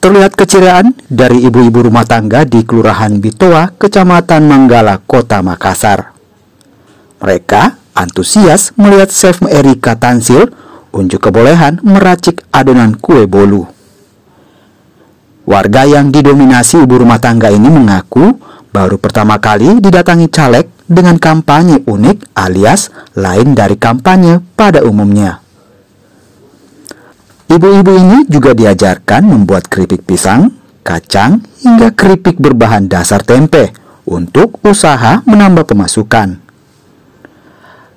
Terlihat keceriaan dari ibu-ibu rumah tangga di Kelurahan Bitoa, Kecamatan Manggala, Kota Makassar. Mereka antusias melihat Chef Erika Tansil unjuk kebolehan meracik adonan kue bolu. Warga yang didominasi ibu rumah tangga ini mengaku baru pertama kali didatangi caleg dengan kampanye unik alias lain dari kampanye pada umumnya. Ibu-ibu ini juga diajarkan membuat keripik pisang, kacang, hingga keripik berbahan dasar tempe untuk usaha menambah pemasukan.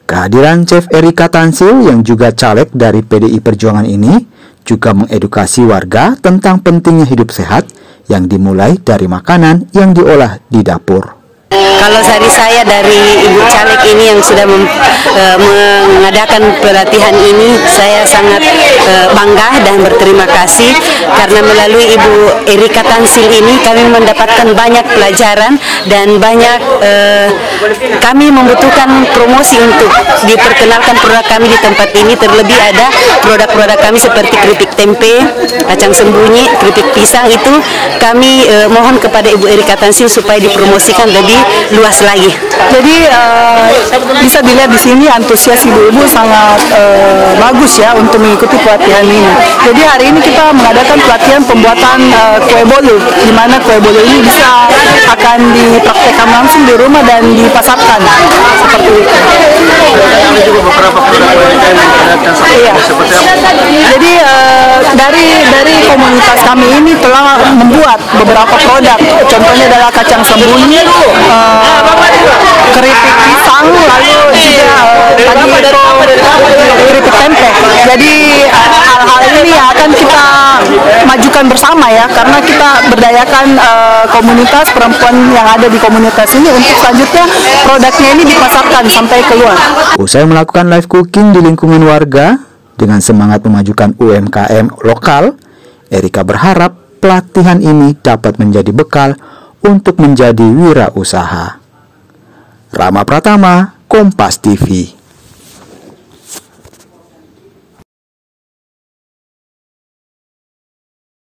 Kehadiran Chef Erika Tansil yang juga caleg dari PDI Perjuangan ini juga mengedukasi warga tentang pentingnya hidup sehat yang dimulai dari makanan yang diolah di dapur. Kalau dari saya, dari Ibu Caleg ini yang sudah mengadakan pelatihan ini, saya sangat bangga dan berterima kasih karena melalui Ibu Erika Tansil ini kami mendapatkan banyak pelajaran dan banyak kami membutuhkan promosi untuk diperkenalkan produk kami di tempat ini. Terlebih ada produk-produk kami seperti keripik tempe, kacang sembunyi, keripik pisang, itu kami mohon kepada Ibu Erika Tansil supaya dipromosikan lebih luas lagi. Jadi bisa dilihat di sini antusias ibu-ibu sangat bagus ya untuk mengikuti pelatihan ini. Jadi hari ini kita mengadakan pelatihan pembuatan kue bolu, di mana kue bolu ini bisa akan dipraktekkan langsung di rumah dan dipasarkan seperti itu. Ada juga beberapa produk UMKM yang diperlihatkan seperti apa? Jadi dari komunitas kami ini telah membuat beberapa produk. Contohnya adalah kacang sembunyi, keripik pisang, lalu juga keripik tempe. Jadi hal-hal ini akan kita majukan bersama ya, karena kita berdayakan komunitas perempuan yang ada di komunitas ini untuk selanjutnya produknya ini dipasarkan sampai keluar. Usai melakukan live cooking di lingkungan warga dengan semangat memajukan UMKM lokal, Erika berharap pelatihan ini dapat menjadi bekal untuk menjadi wirausaha. Rama Pratama, Kompas TV.